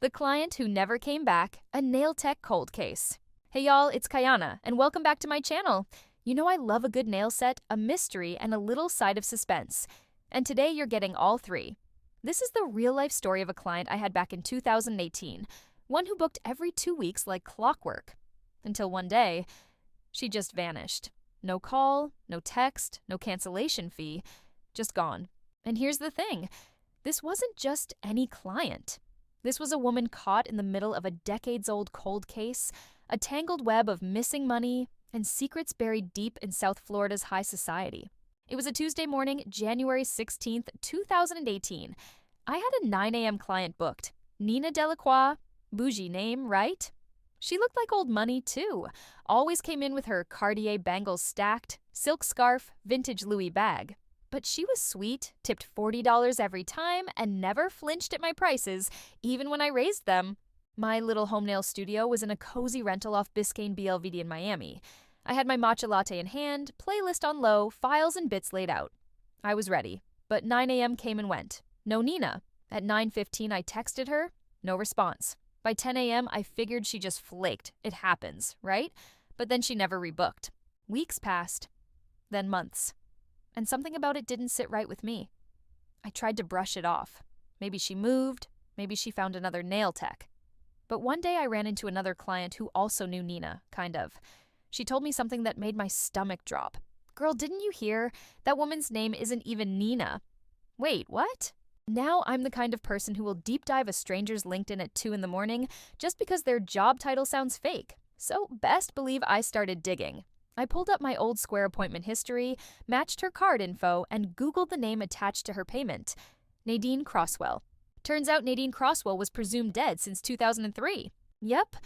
The Client Who Never Came Back, a Nail Tech Cold Case. Hey y'all, it's Kayana, and welcome back to my channel. You know I love a good nail set, a mystery, and a little side of suspense. And today you're getting all three. This is the real-life story of a client I had back in 2018, one who booked every 2 weeks like clockwork. Until one day, she just vanished. No call, no text, no cancellation fee, just gone. And here's the thing, this wasn't just any client. This was a woman caught in the middle of a decades-old cold case, a tangled web of missing money, and secrets buried deep in South Florida's high society. It was a Tuesday morning, January 16th, 2018. I had a 9 a.m. client booked. Nina Delacroix, bougie name, right? She looked like old money, too. Always came in with her Cartier bangles stacked, silk scarf, vintage Louis bag. But she was sweet, tipped $40 every time, and never flinched at my prices, even when I raised them. My little home nail studio was in a cozy rental off Biscayne BLVD in Miami. I had my matcha latte in hand, playlist on low, files and bits laid out. I was ready, but 9 a.m. came and went. No Nina. At 9:15 I texted her, no response. By 10 a.m. I figured she just flaked. It happens, right? But then she never rebooked. Weeks passed, then months. And something about it didn't sit right with me. I tried to brush it off. Maybe she moved, maybe she found another nail tech. But one day I ran into another client who also knew Nina, kind of. She told me something that made my stomach drop. Girl, didn't you hear? That woman's name isn't even Nina. Wait, what? Now I'm the kind of person who will deep dive a stranger's LinkedIn at 2 in the morning just because their job title sounds fake. So best believe I started digging. I pulled up my old Square appointment history, matched her card info, and Googled the name attached to her payment. Nadine Crosswell. Turns out Nadine Crosswell was presumed dead since 2003. Yep,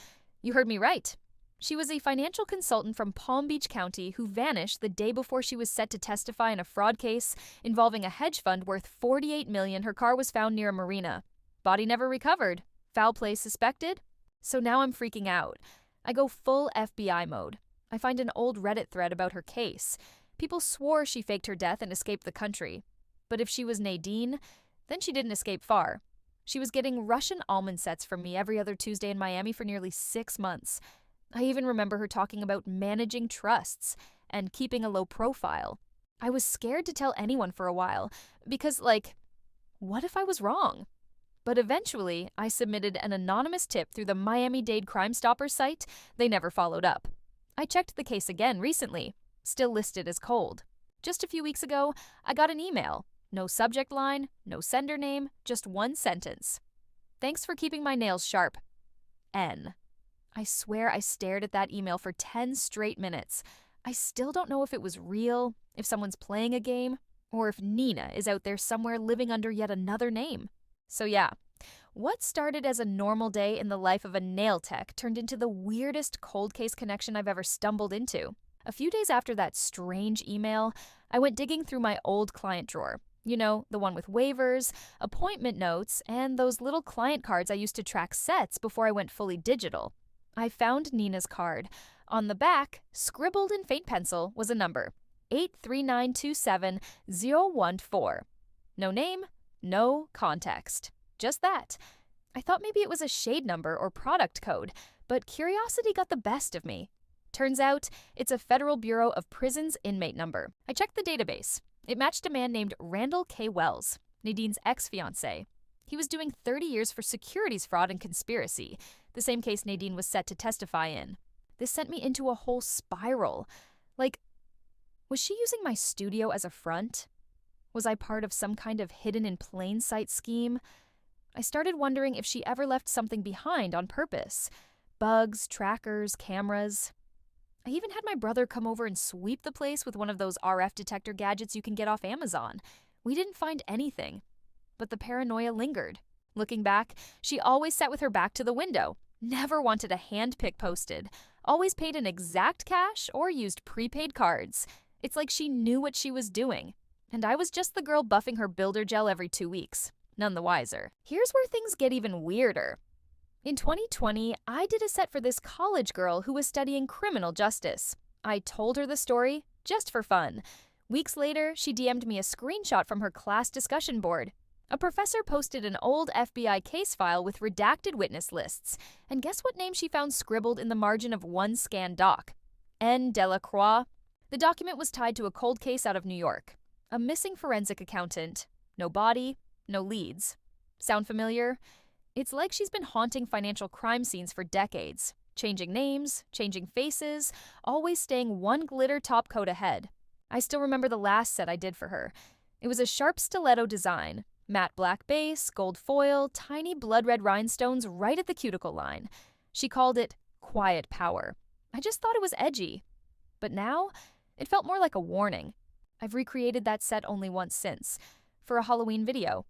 you heard me right. She was a financial consultant from Palm Beach County who vanished the day before she was set to testify in a fraud case involving a hedge fund worth $48 million. Her car was found near a marina. Body never recovered. Foul play suspected? So now I'm freaking out. I go full FBI mode. I find an old Reddit thread about her case. People swore she faked her death and escaped the country. But if she was Nadine, then she didn't escape far. She was getting Russian almond sets from me every other Tuesday in Miami for nearly 6 months. I even remember her talking about managing trusts and keeping a low profile. I was scared to tell anyone for a while because, what if I was wrong? But eventually, I submitted an anonymous tip through the Miami-Dade Crime Stoppers site. They never followed up. I checked the case again recently, still listed as cold. Just a few weeks ago, I got an email. No subject line, no sender name, just one sentence. Thanks for keeping my nails sharp. N. I swear I stared at that email for 10 straight minutes. I still don't know if it was real, if someone's playing a game, or if Nina is out there somewhere living under yet another name. So yeah, what started as a normal day in the life of a nail tech turned into the weirdest cold case connection I've ever stumbled into. A few days after that strange email, I went digging through my old client drawer. You know, the one with waivers, appointment notes, and those little client cards I used to track sets before I went fully digital. I found Nina's card. On the back, scribbled in faint pencil, was a number, 83927-014. No name, no context. Just that. I thought maybe it was a shade number or product code, but curiosity got the best of me. Turns out, it's a Federal Bureau of Prisons inmate number. I checked the database. It matched a man named Randall K. Wells, Nadine's ex-fiancé. He was doing 30 years for securities fraud and conspiracy, the same case Nadine was set to testify in. This sent me into a whole spiral. Was she using my studio as a front? Was I part of some kind of hidden-in-plain-sight scheme? I started wondering if she ever left something behind on purpose. Bugs, trackers, cameras. I even had my brother come over and sweep the place with one of those RF detector gadgets you can get off Amazon. We didn't find anything. But the paranoia lingered. Looking back, she always sat with her back to the window, never wanted a hand pick posted, always paid in exact cash or used prepaid cards. It's like she knew what she was doing. And I was just the girl buffing her builder gel every 2 weeks. None the wiser. Here's where things get even weirder. In 2020, I did a set for this college girl who was studying criminal justice. I told her the story just for fun. Weeks later, she DM'd me a screenshot from her class discussion board. A professor posted an old FBI case file with redacted witness lists, and guess what name she found scribbled in the margin of one scanned doc? N. Delacroix. The document was tied to a cold case out of New York. A missing forensic accountant. No body, no leads. Sound familiar? It's like she's been haunting financial crime scenes for decades, changing names, changing faces, always staying one glitter top coat ahead. I still remember the last set I did for her. It was a sharp stiletto design, matte black base, gold foil, tiny blood red rhinestones right at the cuticle line. She called it Quiet Power. I just thought it was edgy. But now, it felt more like a warning. I've recreated that set only once since, for a Halloween video.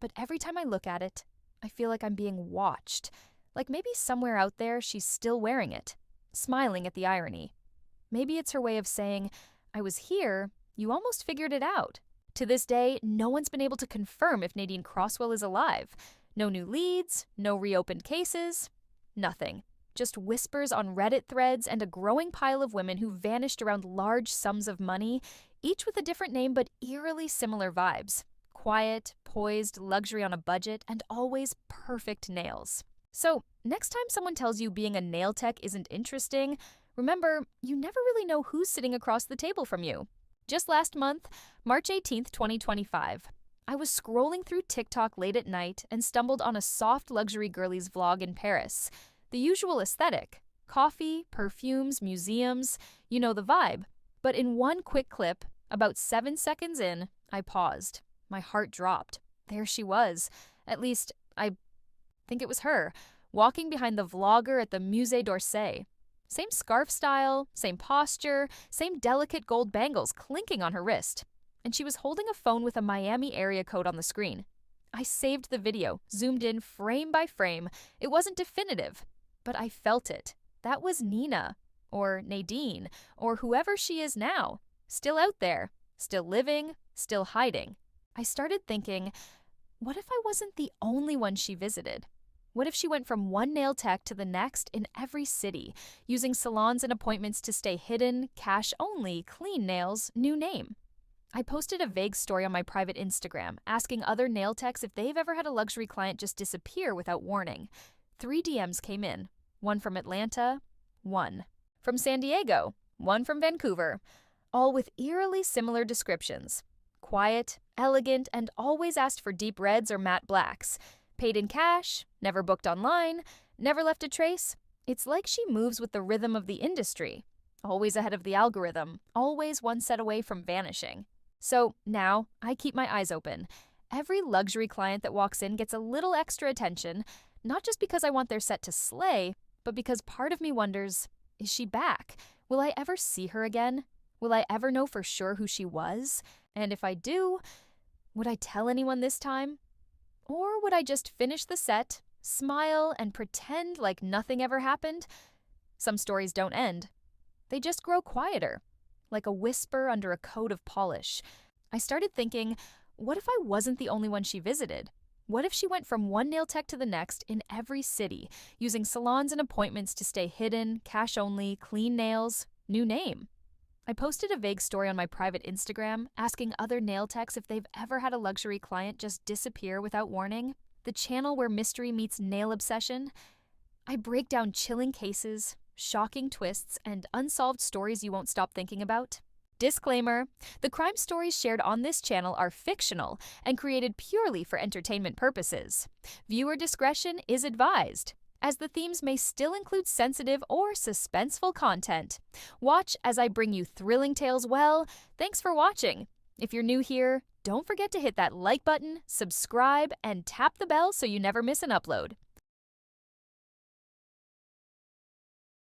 But every time I look at it, I feel like I'm being watched. Like maybe somewhere out there she's still wearing it, smiling at the irony. Maybe it's her way of saying, I was here, you almost figured it out. To this day, no one's been able to confirm if Nadine Crosswell is alive. No new leads, no reopened cases, nothing. Just whispers on Reddit threads and a growing pile of women who vanished around large sums of money, each with a different name but eerily similar vibes. Quiet, poised, luxury on a budget, and always perfect nails. So, next time someone tells you being a nail tech isn't interesting, remember, you never really know who's sitting across the table from you. Just last month, March 18th, 2025, I was scrolling through TikTok late at night and stumbled on a soft luxury girlies vlog in Paris. The usual aesthetic. Coffee, perfumes, museums, you know the vibe. But in one quick clip, about 7 seconds in, I paused. My heart dropped. There she was. At least, I think it was her, walking behind the vlogger at the Musée d'Orsay. Same scarf style, same posture, same delicate gold bangles clinking on her wrist. And she was holding a phone with a Miami area code on the screen. I saved the video, zoomed in frame by frame. It wasn't definitive, but I felt it. That was Nina, or Nadine, or whoever she is now. Still out there, still living, still hiding. I started thinking, what if I wasn't the only one she visited? What if she went from one nail tech to the next in every city, using salons and appointments to stay hidden, cash only, clean nails, new name? I posted a vague story on my private Instagram, asking other nail techs if they've ever had a luxury client just disappear without warning. 3 DMs came in. 1 from Atlanta, 1 from San Diego, 1 from Vancouver, all with eerily similar descriptions. Quiet, elegant, and always asked for deep reds or matte blacks. Paid in cash, never booked online, never left a trace. It's like she moves with the rhythm of the industry. Always ahead of the algorithm, always one set away from vanishing. So now, I keep my eyes open. Every luxury client that walks in gets a little extra attention, not just because I want their set to slay, but because part of me wonders, is she back? Will I ever see her again? Will I ever know for sure who she was? And if I do, would I tell anyone this time? Or would I just finish the set, smile, and pretend like nothing ever happened? Some stories don't end. They just grow quieter, like a whisper under a coat of polish. I started thinking, what if I wasn't the only one she visited? What if she went from one nail tech to the next in every city, using salons and appointments to stay hidden, cash only, clean nails, new name? I posted a vague story on my private Instagram, asking other nail techs if they've ever had a luxury client just disappear without warning. The channel where mystery meets nail obsession. I break down chilling cases, shocking twists, and unsolved stories you won't stop thinking about. Disclaimer: the crime stories shared on this channel are fictional and created purely for entertainment purposes. Viewer discretion is advised, as the themes may still include sensitive or suspenseful content. Watch as I bring you thrilling tales. Well, thanks for watching. If you're new here, don't forget to hit that like button, subscribe, and tap the bell so you never miss an upload.